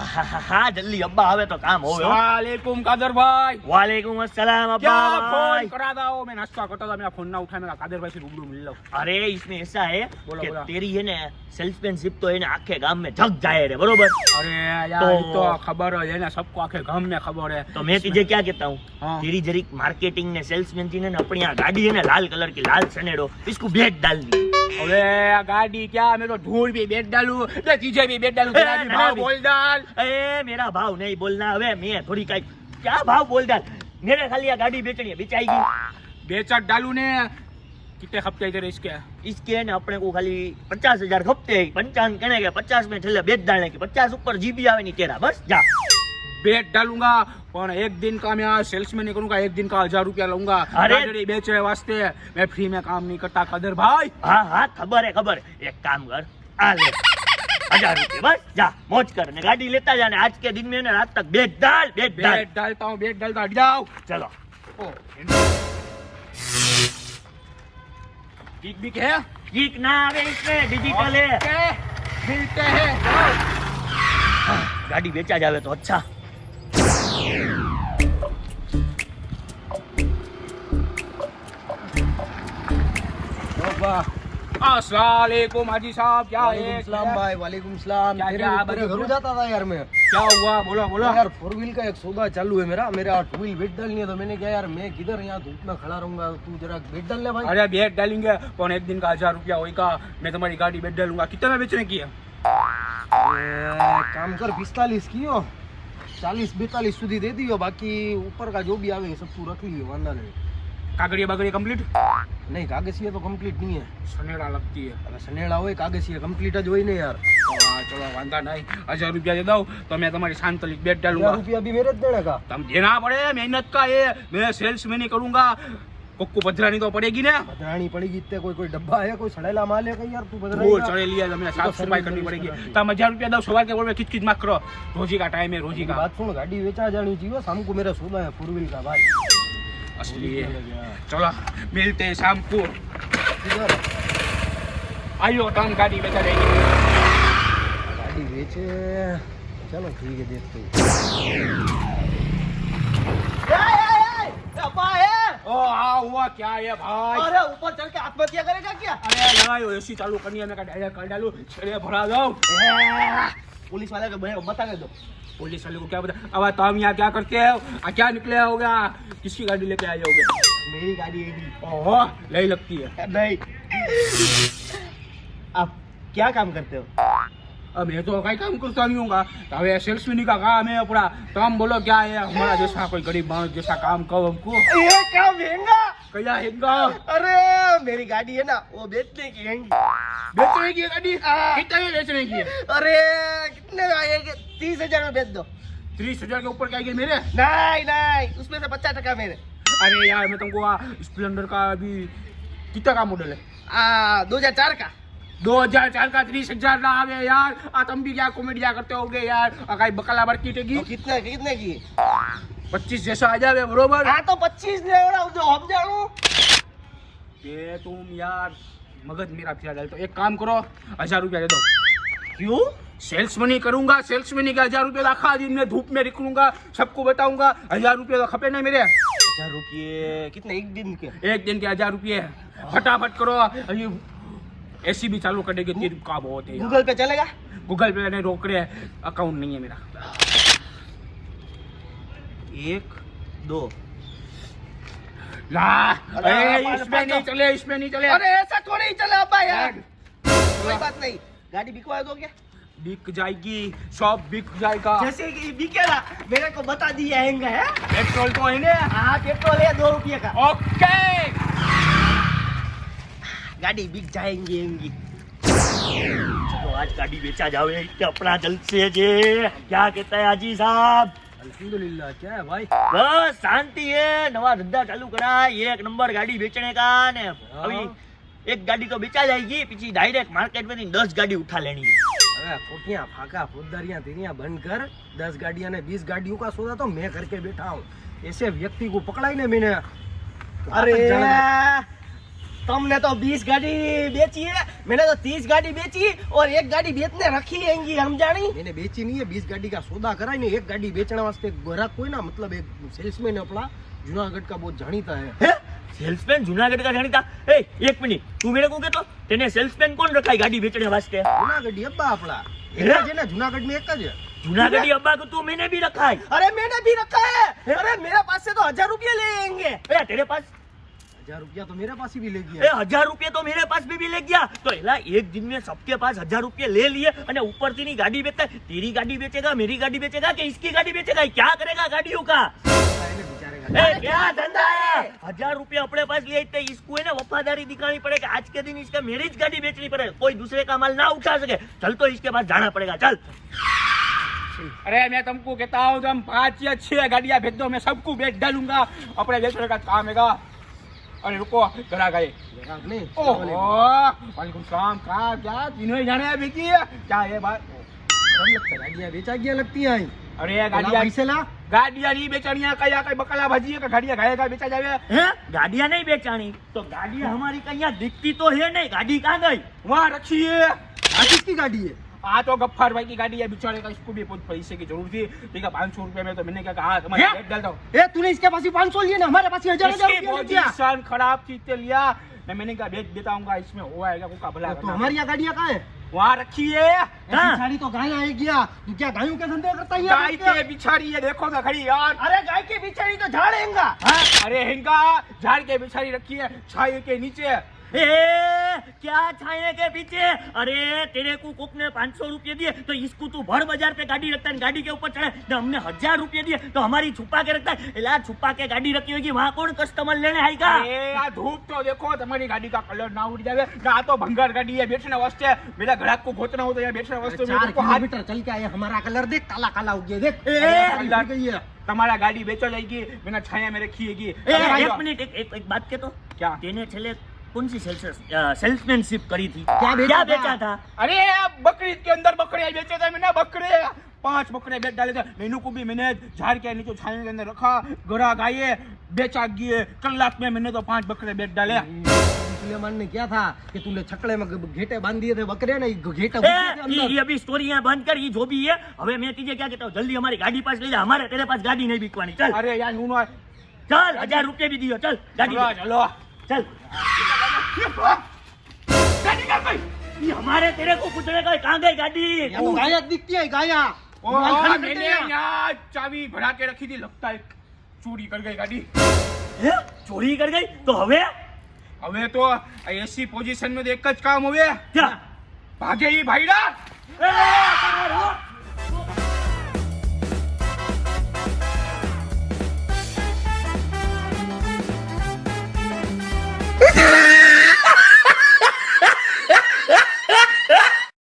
હા જલ્દી અબ્બા આવે તો કામ હોવે वालेकुम कादर भाई वालेकुम अस्सलाम क्या अब्बा फोन करा था वो मैं नाश्ता करता था मेरा फोन ना उठाया मेरा कादर भाई से रूबरू मिल लो अरे इसमें ऐसा है बोलो, कि बोलो। तेरी है ना सेल्समैनशिप तो है ना आखे गांव में जग जाए रे बरोबर अरे यार तो- ये तो खबर है ना सबको आखे गांव में खबर है तो मैं तुझे क्या कहता हूँ हाँ। तेरी जरी मार्केटिंग ने सेल्समैन थी ने अपनी यहाँ गाड़ी है ना लाल कलर की लाल सनेडो इसको भेज डाल दी अरे गाड़ी क्या मैं तो धूल भी बेच डालू चीजें भी बेच डालू तेरा भी ना, भाव भी। बोल डाल ए मेरा भाव नहीं बोलना हवे मैं थोड़ी कहीं क्या भाव बोल डाल मेरे खाली आ गाड़ी बेचनी है बेचाएगी बेचट डालू ने कितने खपते तेरे इसके इसके है ना अपने को खाली 50,000 खपते हैं 55 कहने के 50 में ठेले बेच डालने के 50 ऊपर जीबी आवे नहीं तेरा बस जा बेच डालूंगा पर एक दिन का मैं आज सेल्स में नहीं करूंगा एक दिन का 1,000 रुपया लूंगा अरे! गाड़ी बेचने वास्ते मैं फ्री में काम नहीं करता कादर भाई हाँ हाँ खबर है एक काम कर आ ले 1,000 रुपये बस जा मौज कर ने गाड़ी लेता जाने आज के दिन में ना रात तक बेच डाल बेच डालता हूँ बेच डालता हट जाओ चलो बिक बिक है ठीक ना आवे इसमें डिजिटल है ओके, मिलते हैं गाड़ी बेचा जावे तो अच्छा अस्सलामुअलैकुम हाजी साहब क्या है सलाम भाई वालेकुम सलाम। क्या- तेरे क्या तेरे बोलो? घर जाता था यार मैं। क्या हुआ बोलो बोलो यार 4 व्हील का एक सौदा चालू है मेरा टू व्हील बेच डालनी है तो मैंने कहा यार मैं किधर यहाँ धूप में खड़ा रहूंगा तू जरा बेच डाल ले भाई। अरे बेच डालेंगे पर एक दिन का 1,000 रुपया होगा मैं तुम्हारी गाड़ी बेच डालूंगा कितने में बेचने की है काम कर 45 की हो 40-42 સુધી દે દીયો બાકી ઉપર का जो भी आवे सब तू रख लियो वांदा नहीं। कागड़िया बागड़िया कंप्लीट नहीं कागजिया तो कंप्लीट नहीं है। सनेड़ा लगती है હવે સનેડા હોય કાગસિયા कंप्लीट જ હોય ને यार। हाँ, चलो वांधा नहीं 1,000 रुपया दे दो तो मैं तुम्हारी शांतलिक बेच डालूंगा रुपया भी मेरे देने का। तुम देना पड़े मेहनत का ये मैं सेल्स में नहीं करूंगा कोक्को पधरानी तो पड़ेगी ना बदराणी पड़ेगी इतने कोई डब्बा है कोई सड़ेला माल है कहीं यार तू वो बदराणी चढ़े लिया तो मैं साफ तो सफाई करनी पड़ेगी तुम 1,000 रुपया दो सवार के बोल में खिच खिच मत करो रोजी का टाइम है रोजी का बात सुन गाड़ी बेचा जानी चाहिए शाम को मेरा सौदा है 4 व्हील का भाई। असली है चलो मिलते हैं शाम को किधर आइयो तुम गाड़ी बेचा देंगे गाड़ी बेचे चलो ठीक है देखते ओ हाँ हुआ क्या है भाई अरे ऊपर चढ़ के आत्महत्या करेगा क्या? अरे लगाओ एसी चालू करनी है मैं का डायरेक्ट कर डालू छड़े भरा दो पुलिस वाले को बता दो। पुलिस वाले को क्या पता अब तुम यहाँ क्या करते हो क्या निकले होगा किसकी गाड़ी लेके आए होगे मेरी गाड़ी है ओहो लई लगती है नहीं। आप क्या काम करते हो? अब मैं तो कहीं काम करता नहीं होगा अब सेल्समैन का काम है अपना तुम बोलो क्या है हमारा जैसा कोई गरीब मानस जैसा काम करो हमको ये क्या महंगा? क्या हैगा अरे मेरी गाड़ी है ना वो बेचने की हैंगी। बेचने की है गाड़ी कितने में बेचने की है अरे कितने का आएगा? 30,000 में बेच दो। 30,000 के ऊपर क्या आएगी मेरे नहीं नहीं उसमें से 50% मेरे। अरे यार मैं तुमको स्प्लेंडर का अभी कितना का मॉडल है 2004 का 2004 का 30,000 ना आवे यार तुम भी क्या कॉमेडिया करते होगे यार कहीं बकला मार्केट तो कितने कितने की? 25 जैसा आ जावे बरोबर हाँ तो 25 ले जो हम जाऊँ। ये तुम यार मगज मेरा फिरा डाल तो एक काम करो 1,000 रुपया दे दो क्यों? सेल्समैनी करूंगा सेल्समैनी का 1,000 रुपया रखा दिन में धूप में निकलूंगा सबको बताऊंगा 1,000 रुपया तो खपे नहीं मेरे 1,000 रुपये कितने एक दिन के? एक दिन के 1,000 रुपये फटाफट करो अभी एसी भी चालू कर देगी तेरी का बहुत है गूगल पे चलेगा? गूगल पे नहीं रोक रहे अकाउंट नहीं है मेरा 1 2 ला इसमें नहीं चले अरे ऐसा थोड़ी ही चला अब्बा यार। कोई बात नहीं गाड़ी बिकवा दो क्या? बिक जाएगी सब बिक जाएगा जैसे कि बिकेगा मेरे को बता दिया है पेट्रोल तो है ना हाँ पेट्रोल है 2 रुपये का। ओके गाड़ी बिक जाएंगी। चलो आज गाड़ी बेचा जावे कि अपना जल्द से जे क्या कहता है हाजी साहब अल्हम्दुलिल्लाह क्या है भाई? बस शांति है नवा धंधा चालू करा एक नंबर गाड़ी बेचने का ने अभी एक गाड़ी तो बेचा जाएगी पीछे डायरेक्ट मार्केट में 10 गाड़ी उठा लेनी अरे कोटियां फाका फौजदारियां तेरियां बंद कर 10 गाड़ियां ने 20 गाड़ियों का सौदा तो मैं करके बैठा हूँ। ऐसे व्यक्ति को पकड़ा ही नहीं मैंने। अरे तुमने तो 20 गाड़ी बेची है, मैंने तो 30 गाड़ी बेची और एक गाड़ी बेचने रखी हैगी हम जानी। मैंने बेची नहीं है, 20 गाड़ी का सौदा करा नहीं, एक गाड़ी बेचने वास्ते ग्राहक कोई ना, मतलब एक सेल्समैन अपना जूनागढ़ का बहुत जानीता है। सेल्समैन जूनागढ़ का जानीता? ए एक मिनिट, तू मेरे को कहतो तेने सेल्समैन कोण रखाई गाड़ी बेचने वास्ते? जूनागढ़ अब्बा अपना एक है ना, जूनागढ़ में एक है जूनागढ़ी अब्बा को तू मैंने भी रखा है। अरे मैंने भी रखा है। अरे मेरे पास से तो 1000 रुपये ले लेंगे। तेरे पास 1000 रुपया तो मेरे पास ही भी ले गया। 1000 रुपये तो मेरे पास भी ले गया। तो एला एक दिन में सबके पास 1000 रुपये ले लिए અને ઉપરથી ની ગાડી बेचता है। तेरी गाड़ी बेचेगा, मेरी गाड़ी बेचेगा कि इसकी गाड़ी बेचेगा? क्या करेगा गाड़ियों का? क्या धंधा है? 1000 रुपये अपने पास लिए तो इसको है ना वफादारी दिखानी पड़ेगा। आज के दिन इसका मेरी ज गाड़ी बेचनी पड़ेगी, कोई दूसरे का माल ना उठा सके। चल तो इसके पास जाना पड़ेगा, चल। अरे मैं तुमको कहता हूँ तुम 5 या 6 गाड़ियाँ भेज दो, मैं सबको बेच डालूंगा, अपने बेचने का काम है। अरे रुको, ग्राहक आए। वालेकुम सलाम। क्या तीनों ही जाने बेची है क्या? ये बात गाड़ियाँ बेचा गया लगती है। अरे गाड़ियाँ नहीं बेचनी है, कहीं कहीं बकला भाजी है, गाड़ियाँ खाएगा बेचा जाए। गाड़ियाँ नहीं बेचानी तो गाड़ियाँ हमारी कहीं दिखती तो है नहीं, गाड़ी कहाँ गई? वहाँ रखी है। किसकी गाड़ी है? हाँ तो गफ्फार भाई की गाड़ी है, बेचारे का इसको भी कुछ पैसे की जरूरत थी, ठीक है 500 रुपए में। तो मैंने क्या कहा तुम्हारे रेट डाल दो। तूने इसके पास ही 500 लिए ना, हमारे पास ही 1000 पोजीशन खराब चीज से लिया। मैंने कहा बेच देता हूँ, इसमें हो आएगा का भला। तो हमारी यहाँ गाड़ियाँ कहाँ है? वहाँ रखी है। पिछाड़ी तो गाय आए गया, तू क्या गायों के धंधे करता है? गाय के बिछाड़ी है, देखो तो खड़ी यार। अरे गाय के बिछाड़ी तो झाड़ हैंगा। अरे हिंगा झाड़ के बिछाड़ी रखी है, छाई के नीचे। क्या छाए के पीछे? अरे तेरे को कुक ने 500 रुपये दिए तो इसको तू भर बाजार पे गाड़ी रखता है, गाड़ी के ऊपर चढ़े तो हमने 1000 रुपये दिए तो हमारी छुपा के रखता है। एला छुपा के गाड़ी रखी होगी, वहाँ कौन कस्टमर लेने आएगा? यार धूप तो देखो, तुम्हारी गाड़ी का कलर ना उड़ जाए ना। तो भंगार गाड़ी है, बेचने वास्ते। मेरा ग्राहक को घोटना हो तो यार बेचने वास्ते। 4 किलोमीटर चल के आए, हमारा कलर देख, काला काला हो गया देख। તમારા ગાડી વેચો જાયगी, बिना छाया में रखी हैगी। एक मिनट, एक बात के तो क्या? तेने छेले कौन सी सेल्समैनशिप करी थी? क्या बेचा था? अरे बकरीद के अंदर बकरे बेचे थे मैंने, बकरे 5 बकरे बेच डाले थे। मैनू को भी मैंने झाड़ के नीचे छाया के अंदर रखा, ग्राहक आए, बेचा गए। कलाक में मैंने तो 5 बकरे बेच डाले। सुलेमान ने क्या था कि तूने छकड़े में घेटे बांध दिए थे बकरे ने, घेटे ये अभी स्टोरी यहाँ बंद कर, ये जो भी है। अबे मैं तुझे क्या कहता हूँ, जल्दी हमारी गाड़ी पास ले जा, हमारे तेरे पास गाड़ी नहीं बिकवानी। चल अरे यार नूनो, चल 1000 रुपये भी दियो, चल गाड़ी चलो चल। गाड़ी कहाँ गई? ये हमारे तेरे को पूछने का, कहाँ गई गाड़ी? गाया दिखती है गाया। मैंने यहाँ चाबी भरा के रखी थी, लगता है चोरी कर गई गाड़ी। चोरी कर गई तो हवे હવે તો એસી પોઝિશન में एक જ काम हुए, क्या भागे ही भाईड़ा।